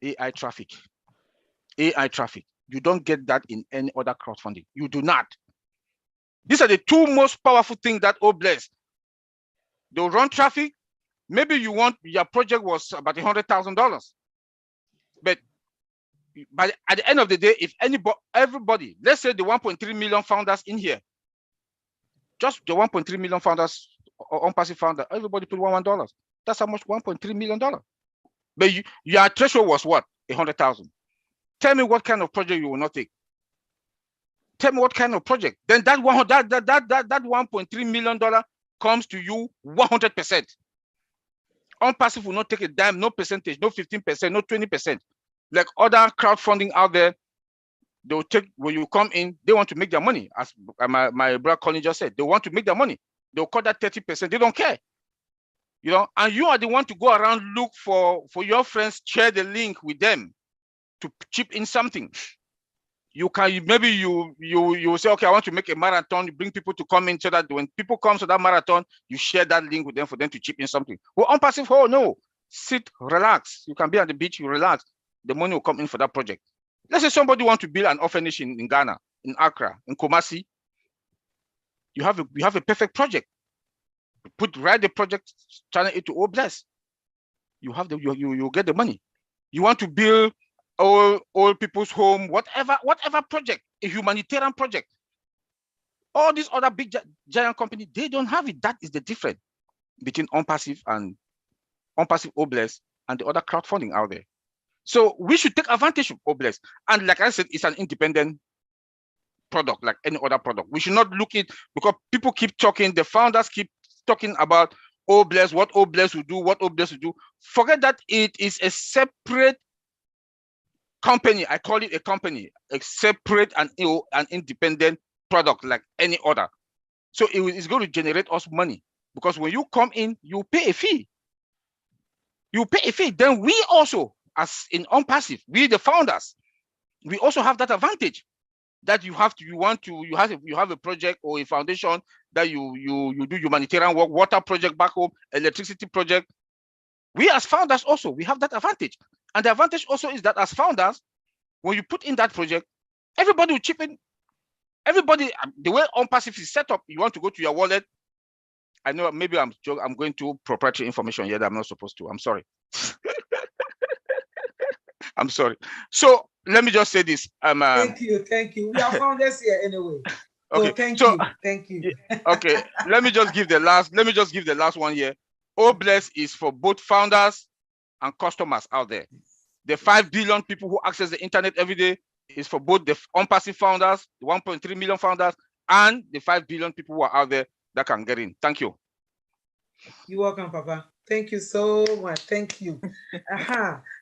AI traffic. You don't get that in any other crowdfunding. You do not. These are the two most powerful things that Obless. They'll run traffic. Maybe your project was about $100,000, but at the end of the day, if everybody, let's say the 1.3 million founders in here, just the 1.3 million founders or OnPassive founder, everybody put $1. That's how much $1.3 million. But your threshold was what? 100,000. Tell me what kind of project you will not take. Tell me what kind of project. Then that $1.3 million comes to you 100%. OnPassive will not take a dime, no percentage, no 15%, no 20%. Like other crowdfunding out there, they'll take, when you come in, they want to make their money. As my brother Colin just said, they want to make their money. They'll cut that 30%. They don't care. You know, and you are the one to go around, look for your friends, share the link with them to chip in something. You can, maybe you say, okay, I want to make a marathon, you bring people to come in so that when people come to that marathon, you share that link with them for them to chip in something. Well, OnPassive, oh no, sit, relax. You can be at the beach, you relax. The money will come in for that project. Let's say somebody wants to build an orphanage in Ghana, in Accra, in Kumasi. You have a perfect project. Write the project, channel it to O Bless. You have you get the money. You want to build old people's home, whatever project, a humanitarian project. All these other big giant companies, they don't have it. That is the difference between OnPassive and OnPassive O Bless and the other crowdfunding out there. So we should take advantage of O Bless. And like I said, it's an independent product like any other product. We should not look at, because people keep talking, the founders keep talking about O Bless, what O Bless will do, what O Bless will do. Forget that it is a separate company. I call it a company, a separate and independent product like any other. So it is going to generate us money, because when you come in, you pay a fee. You pay a fee. Then we also, as in OnPassive, we the founders, we also have that advantage that you have a project or a foundation that you do humanitarian work, water project back home, electricity project. We as founders also, we have that advantage. And the advantage also is that as founders, when you put in that project, everybody will chip in. Everybody, the way OnPassive is set up, you want to go to your wallet. I know maybe I'm going to proprietary information here that I'm not supposed to. I'm sorry. I'm sorry. So let me just say this. Thank you. We are founders here anyway. Okay. So thank you. Okay. Let me just give the last one here. O Bless is for both founders and customers out there. The 5 billion people who access the internet every day is for both the OnPassive founders, the 1.3 million founders, and the 5 billion people who are out there that can get in. Thank you. You're welcome, Papa. Thank you so much. Thank you.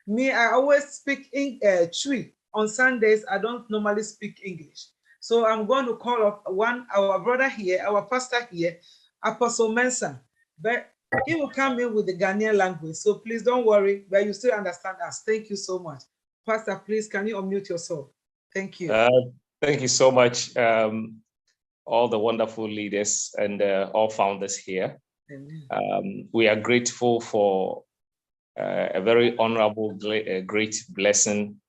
Me, I always speak in Twi. On Sundays, I don't normally speak English. So I'm going to call up our brother here, our pastor here, Apostle Mensah. But he will come in with the Ghanaian language. So please don't worry, but you still understand us. Thank you so much. Pastor, please, can you unmute yourself? Thank you. Thank you so much, all the wonderful leaders and all founders here. We are grateful for a very honorable, great blessing,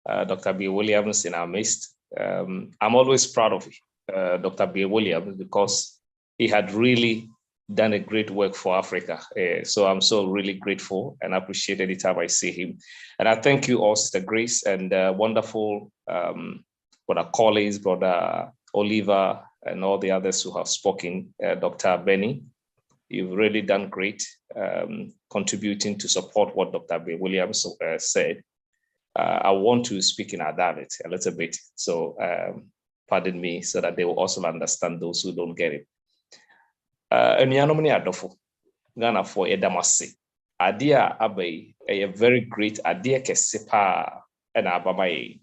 Dr. Bill Williams in our midst. I'm always proud of Dr. Bill Williams because he had really done a great work for Africa. So I'm so really grateful and appreciate any time I see him. And I thank you all, Sister Grace, and wonderful Brother Collins, Brother Oliver, and all the others who have spoken. Dr. Benny, you've really done great, contributing to support what Dr. Bill Williams said. I want to speak in Adalit a little bit, so pardon me, so that they will also understand those who don't get it. Enuanom ne adofo Ghana for edamase adea abai a very great adea kese pa na ababaye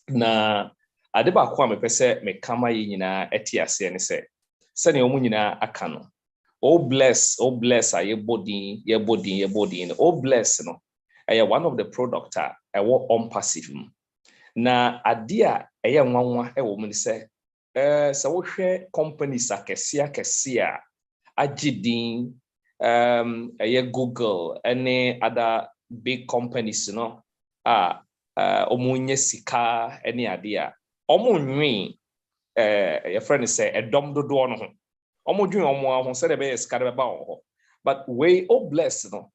na ade ba kwa me pese me kama yi nyina etiase ne se ne omu nyina aka no O bless aye body O bless no one of the product wo OnPassive na adea nwanwa wo mu ne se so wo hwe companies akese Ajidin, Google, any other big companies, Omunye Sika, any idea. Omunwe, your friend say, a dom do no. Omunwe, said a bay scarabout. But we all bless, no.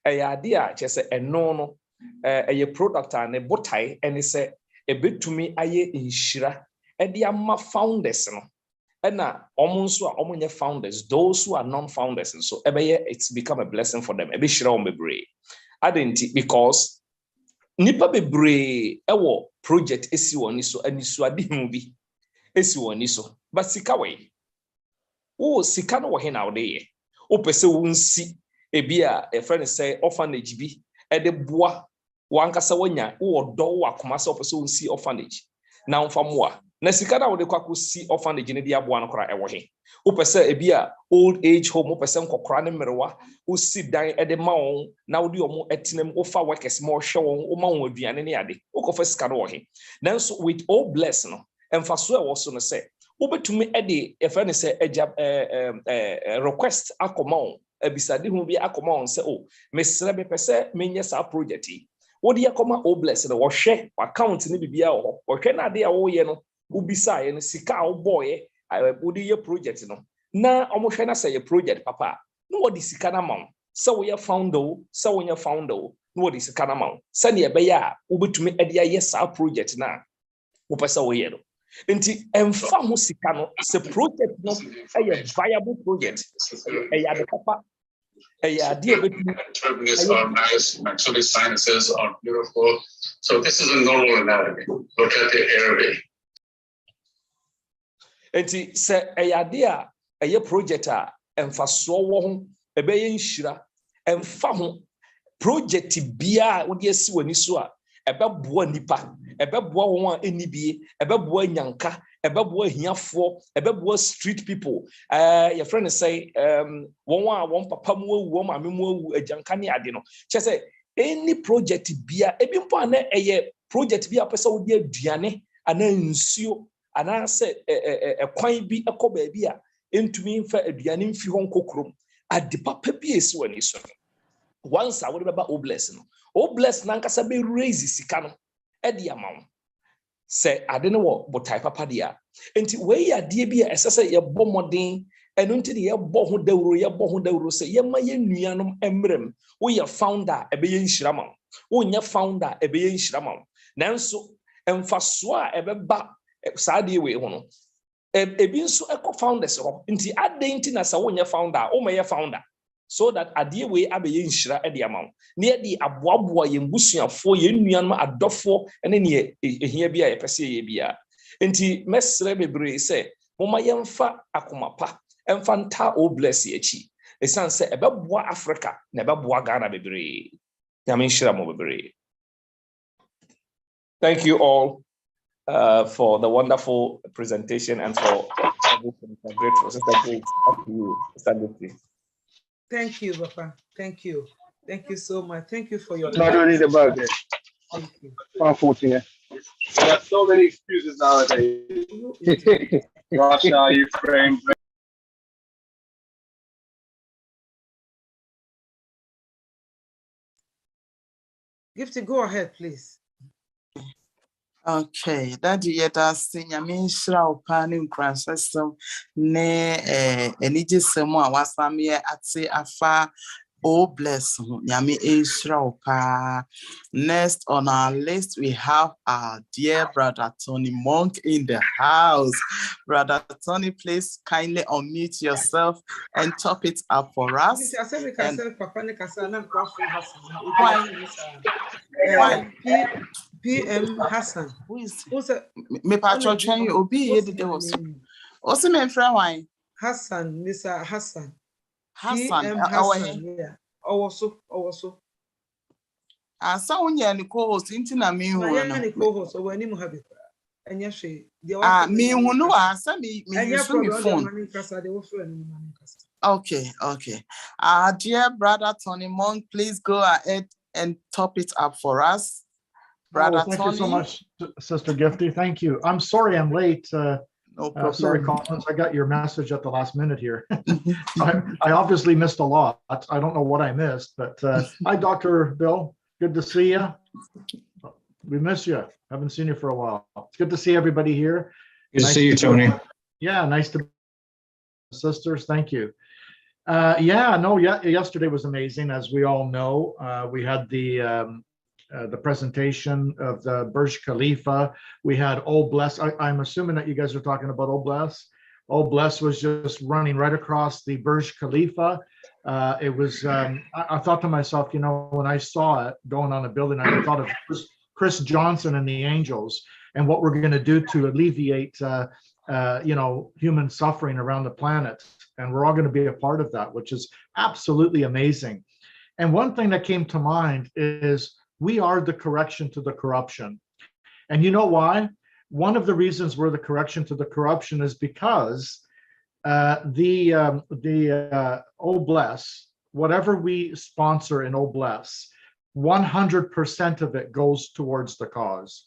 A idea, just a no, a product and a botai, and it's a bit to me, aye in Shira, and the Amma founders, no. And now, almost founders, those who are non-founders, and so it's become a blessing for them. I didn't because nipa bebre ewo project esi woni so ani so ade movie esi woni so but sika we wo sika no wo he na wo de wo pese wo nsi ebi a friend say orphanage bi e de boa wankasa wonya wo do wo akoma se wo pese wo nsi orphanage na mfamoa na sika na wo de kwako si orphanage ne de aboa no kora e wo he wo pese ebi a old age home wo pese nkokora ne mmerewa wo si dan e de ma won na wo de omo etinam wo fa workers ma wo hwe won wo ma won aduane ne ade wo kofa sika no wo he nanso with all bless no emfaso e wo so no se ubetumi ede efe ne se request akoma on ebisade hu bi akoma on se o mesre be pese menye sa project yi wodi akoma o bless no wo hwe account ne bibia wo hwe na ade a wo ye no ubisa ye no sika wo boye wodi ye project no na omo hwe na se ye project papa no wodi sika na ma se wo ye founder se wo ye founder no wodi sika na ma se ne be ya ubetumi ede ye sa project na wo pese wo ye no nti emfa ho sika no se project no a viable project ya de papa ya de betumi turbinates are nice, maxillary sinuses are beautiful. So this is a normal anatomy. Look at the airway. Nti se ya de a project a emfa so wo ho ebe ye nhira emfa ho project bia wo de asi wani so a ebe boa nipa ebe boa won a enibie ebe boa nyanka ebe boa hiafo ebe boa street people your friend say won papa mu awu won mame mu awu ajanka ne ade no che say any project bia ebi mpo ana eye project bia pesa wo di aduane ana nsuo ana se ekwan bi ekoba bia entumi mfa aduane mfi hon kokrom ade papa bi esi wani so once I would beba obless no obless na nkasa be raise sika no e de amount say ade no wo botai papa dia enti we ya de bi esese ye bomoden eno nti ye bo ho dawuro say ye ma ye nuanom emrem wo ye founder e be ye nhirama wo nya founder e be ye nhirama nanso emfaso a e be ba saade we ho no e bi nso e ko founders ho nti ade nti na sa wo nya founder o ma ye founder so that adie we abeye nhira e de amount na ye di aboaboa ye mbusuafo ye nuanum adofo ene ne ehia bia ye pese ye bia enti mesre bebre se moma ye mfa akomapa emfa nta o bless ye chi esan se ebeboa Africa na ebeboa Ghana bebre nyame nhira mo bebre. Thank you all for the wonderful presentation and for everything. I'm grateful. Sister Grace, up to you. Sister Grace. Thank you, Papa. Thank you. Thank you so much. Thank you for your I don't need a bug. Thank you. Unfortunate. There are so many excuses nowadays. Russia, Ukraine. Gifty, go ahead, please. Okay, Daddy, yet as Nyame nhyira wo pa ne nkransasem ne enije semu a wasame ate afa oh bless Nyame nhyira wo pa. Next on our list we have our dear brother Tony Monk in the house. Brother Tony, please kindly unmute yourself and top it up for us. PM Hassan. Who is me patron train you obi here the was. What's my friend why? Hassan, Mr. Hassan. Hassan, PM Hassan. Yeah. Also. Ah, so when you co-host into na me who no co-host or any have it. And yes, she. Ah, me who know answer me use my phone. Okay. Dear brother Tony Monk, please go ahead and top it up for us. Brother thank Tony. you so much, Sister Gifty. Thank you. I'm sorry I'm late. No problem. Sorry, Collins, I got your message at the last minute here. I obviously missed a lot. I don't know what I missed, but hi, Dr. Bill. Good to see you. We miss you. Haven't seen you for a while. It's good to see everybody here. Good to see you, Tony. Yeah, nice to sisters. Thank you. Yesterday was amazing. As we all know, we had the presentation of the Burj Khalifa. We had Old Bless. I'm assuming that you guys are talking about Old Bless. Old Bless was just running right across the Burj Khalifa. It was, I thought to myself, when I saw it going on a building, I thought of Chris Johnson and the Angels and what we're going to do to alleviate human suffering around the planet. And we're all going to be a part of that, which is absolutely amazing. And one thing that came to mind is we are the correction to the corruption. And you know why? One of the reasons we're the correction to the corruption is because Oh Bless, whatever we sponsor in Oh Bless, 100% of it goes towards the cause.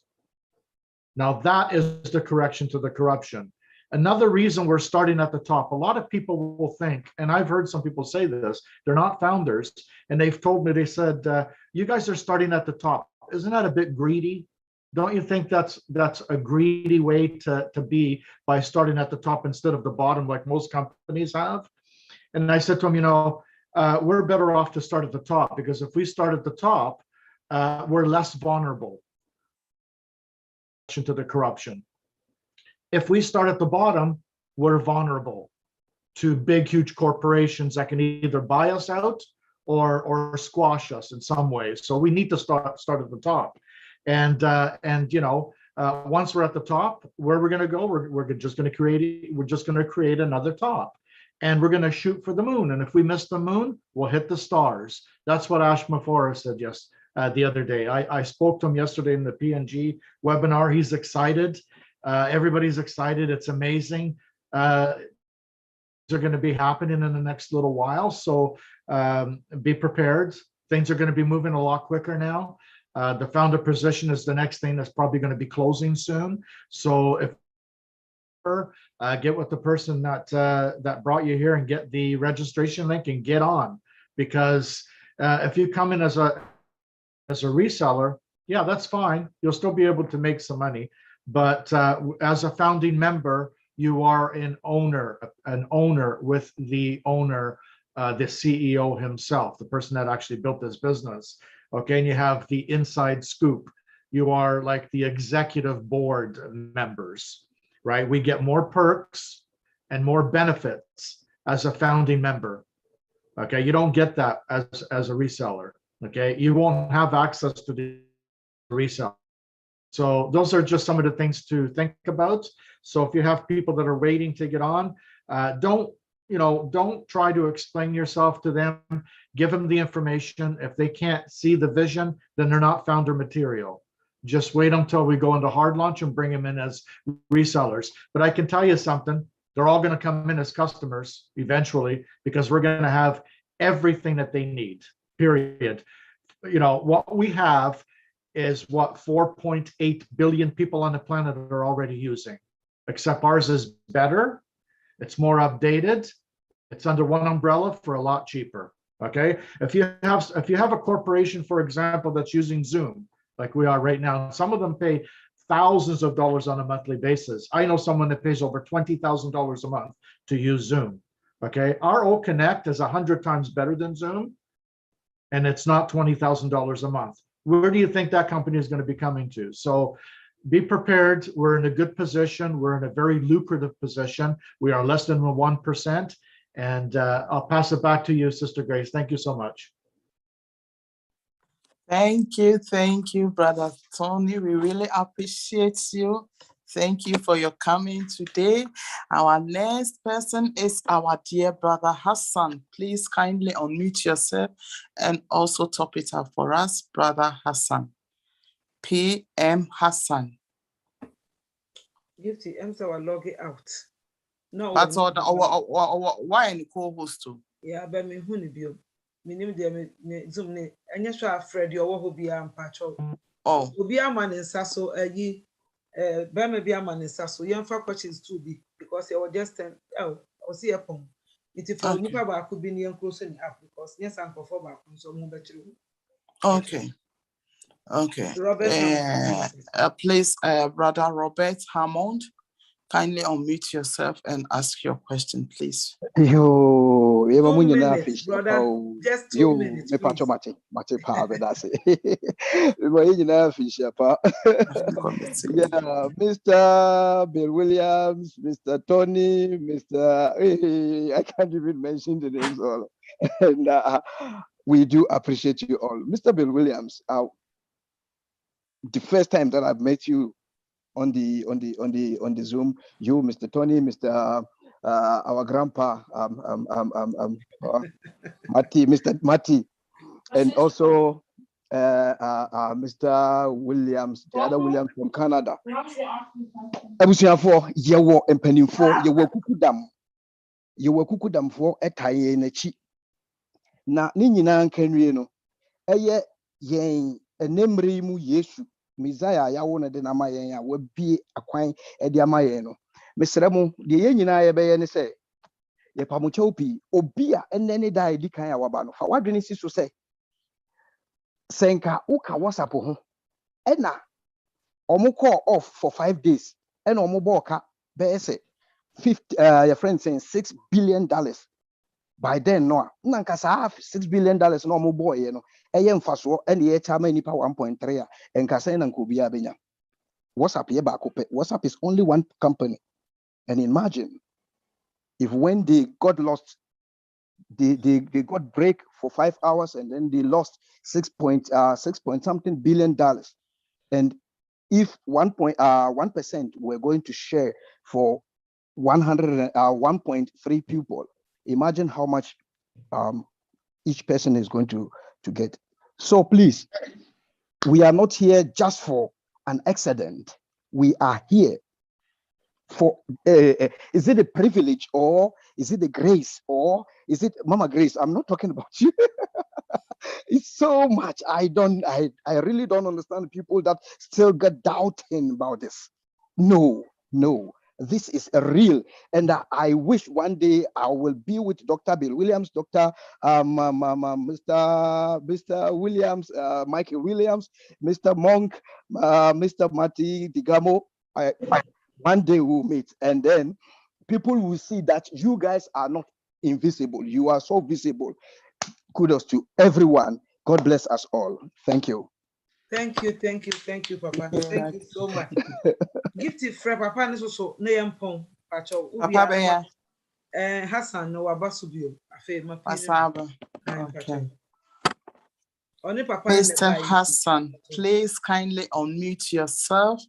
Now that is the correction to the corruption. Another reason we're starting at the top, a lot of people will think, and I've heard some people say this, they're not founders, and they've told me, they said, you guys are starting at the top. Isn't that a bit greedy? Don't you think that's a greedy way to be, by starting at the top instead of the bottom like most companies have? And I said to him, we're better off to start at the top, because if we start at the top, we're less vulnerable to the corruption. If we start at the bottom, we're vulnerable to big, huge corporations that can either buy us out or squash us in some ways. So we need to start at the top. And once we're at the top, where we're going to go, we're just going to create another top, and we're going to shoot for the moon. And if we miss the moon, we'll hit the stars. That's what Ash Mafora said the other day. I spoke to him yesterday in the PNG webinar. He's excited. Everybody's excited. It's amazing. They're going to be happening in the next little while. So be prepared. Things are going to be moving a lot quicker now. The founder position is the next thing that's probably going to be closing soon. So if get with the person that brought you here and get the registration link and get on, because if you come in as a reseller, yeah, that's fine. You'll still be able to make some money. But as a founding member, you are an owner with the owner, the CEO himself, the person that actually built this business. Okay, and you have the inside scoop. You are like the executive board members, right? We get more perks and more benefits as a founding member. Okay, you don't get that as a reseller. Okay, you won't have access to the reseller. So those are just some of the things to think about. So if you have people that are waiting to get on, don't try to explain yourself to them. Give them the information. If they can't see the vision, then they're not founder material. Just wait until we go into hard launch and bring them in as resellers. But I can tell you something, they're all going to come in as customers eventually, because we're going to have everything that they need, period. What we have is what 4.8 billion people on the planet are already using, except ours is better. It's more updated. It's under one umbrella for a lot cheaper. Okay. If you have a corporation, for example, that's using Zoom, like we are right now, some of them pay thousands of dollars on a monthly basis. I know someone that pays over $20,000 a month to use Zoom. Okay. Our O Connect is 100 times better than Zoom, and it's not $20,000 a month. Where do you think that company is going to be coming to? So be prepared. We're in a good position. We're in a very lucrative position. We are less than 1%. And I'll pass it back to you, Sister Grace. Thank you so much. Thank you, Brother Tony. We really appreciate you. Thank you for your coming today. Our next person is our dear brother Hassan. Please kindly unmute yourself and also top it up for us, Brother Hassan. PM Hassan. Give the answer or log it out. No. That's all. Why any co-host too? Yeah, but me who ni bio. Me name the Zoom ne. Anya sure Fred your wo be am pacho. Oh. Obi am in saso ayi. Bema be am in saso. Yemfa questions too big because you were just I see a pom. It if you nipa ba could be near close in app because yes and perform back so mo better. Okay. Robert, please, Brother Robert Hammond, kindly unmute yourself and ask your question, please. Yo, 2 minutes, brother. Just 2 minutes. Yeah, Mr. Bill Williams, Mr. Tony, Mr. I can't even mention the names all. And we do appreciate you all. Mr. Bill Williams, the first time that I've met you on the Zoom. You, Mr. Tony, Mr. Our grandpa, Mr. Matty, and also Mr. Williams, the other Williams from Canada. Abusuafo yewo empanimfo yewo kukudamfo ekaye n'echi na ne nyina nkanwie no eye yen enemre mu Yesu Messiah yawo na de na ma yen a wabie akwan e de ama yen no mesrɛ mu de yen nyina ye bɛyɛ ne sɛ ye pamokyɛw pi obi a enne ne da edi kan a waba no fa wadwene si so sɛ senka uka WhatsApp ho ɛna omo call off for 5 days and omo boka bɛyɛ 50 your friend saying $6 billion by then no nankasa $6 billion no omo boy no ɛyɛ mfaso ɛna yɛ chama nipa 1.3 a ɛnkasa na nkobi abenya WhatsApp ye ba kopɛ WhatsApp is only one company, and imagine if when they got lost they got break for 5 hours and then they lost 6 point something billion dollars, and if 1% were going to share for 1.3 people, imagine how much each person is going to get. So please, we are not here just for an accident. We are here for, is it a privilege or is it a grace or is it Mama Grace? I'm not talking about you. It's so much. I really don't understand people that still get doubting about this. No, this is a real, and I wish one day I will be with Dr. Bill Williams, Mr. Williams, Michael Williams, Mr. Monk, Mr. Mati Digamo. One day we'll meet, and then people will see that you guys are not invisible. You are so visible. Kudos to everyone. God bless us all. Thank you. Thank you, Papa. Thank you so much. Gift it for Papa and also Nayam Pacho. Papa Hassan no Abasubio. Pasaba. Okay. Mr. Hassan, please kindly unmute yourself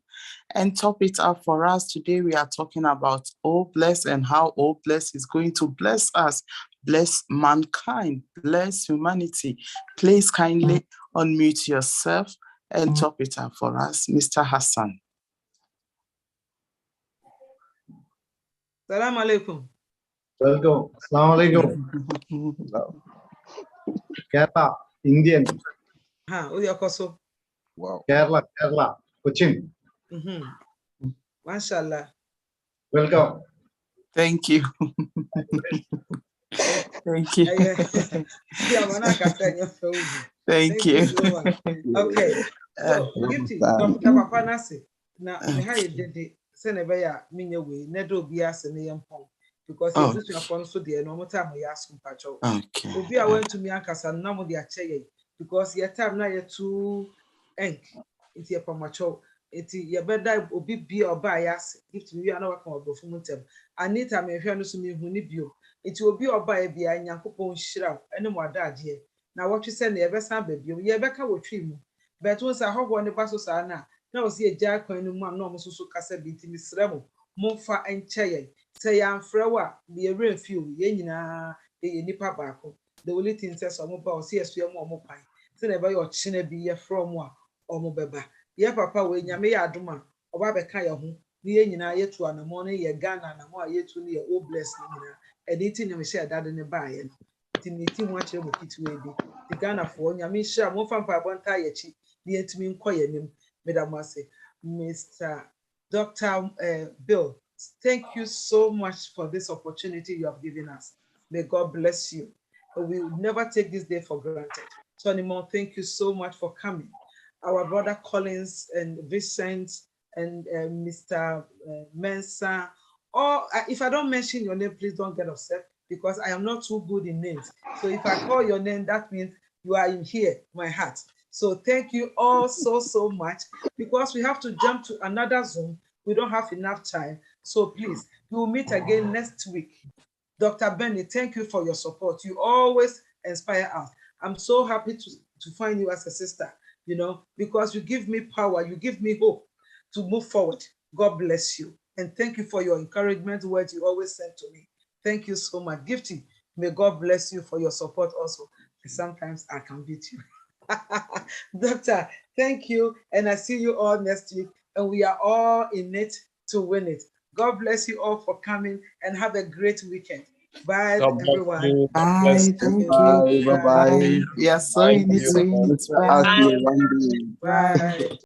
and top it up for us. Today we are talking about Oh Bless and how Oh Bless is going to bless us, bless mankind, bless humanity. Please kindly unmute yourself and top it up for us, Mr. Hassan. Salam alaikum. Welcome. Assalamu alaikum. Kerala, Indian. Wow. Kerala, Cochin. Mashallah. Welcome. Thank you. Thank you. Thank you. Okay. So, Dr. Papa Nasi. Now, because you put your phone so the normal time we ask him pacho. Okay. Obi I went to me and Casa now the ache because your time now you're too ink. It's your pamacho. It's your better obi be or buy us. Give to me another come of the Anita may hear no to me who need you. It will be or buy a beer and Yankopon shroud and no more dad here. Now what you send the ever son baby, you ever will treat me. But once I hope one the basso sana. Now see a jack when no one normal so cassa beat Miss Remo, Monfa and Chayer. Say I'm frewa be a real few yenina a nipa bako. The only thing says some about CS we are more pine. Say never your chin be a from one or more beba. Ye papa when ya may aduma or babe kaya home. The yenina yet to an morning ye Ghana and more yet to near oh bless and eating and share that in the buy and eating much of it will be the Ghana for Yamisha more fan by one tie cheap the intimate quiet him, Madam Massey, Mr. Dr. Bill. Thank you so much for this opportunity you have given us. May God bless you. We will never take this day for granted. So anymore, thank you so much for coming. Our brother Collins and Vincent and Mr. Mensah. Or if I don't mention your name, please don't get upset because I am not too good in names. So if I call your name, that means you are in here, my heart. So thank you all so much because we have to jump to another Zoom. We don't have enough time. So please, we will meet again next week. Dr. Benny, thank you for your support. You always inspire us. I'm so happy to find you as a sister, you know, because you give me power, you give me hope to move forward. God bless you. And thank you for your encouragement words you always send to me. Thank you so much. Gifty, may God bless you for your support also. Sometimes I can beat you. Doctor, thank you. And I see you all next week. And we are all in it to win it. God bless you all for coming and have a great weekend. Bye, God bless everyone. you. God Bye. bless Thank you. you. Bye. Bye. Bye. We are so Bye. in it. Thank you. So in it. Bye. Ask you one day. Bye.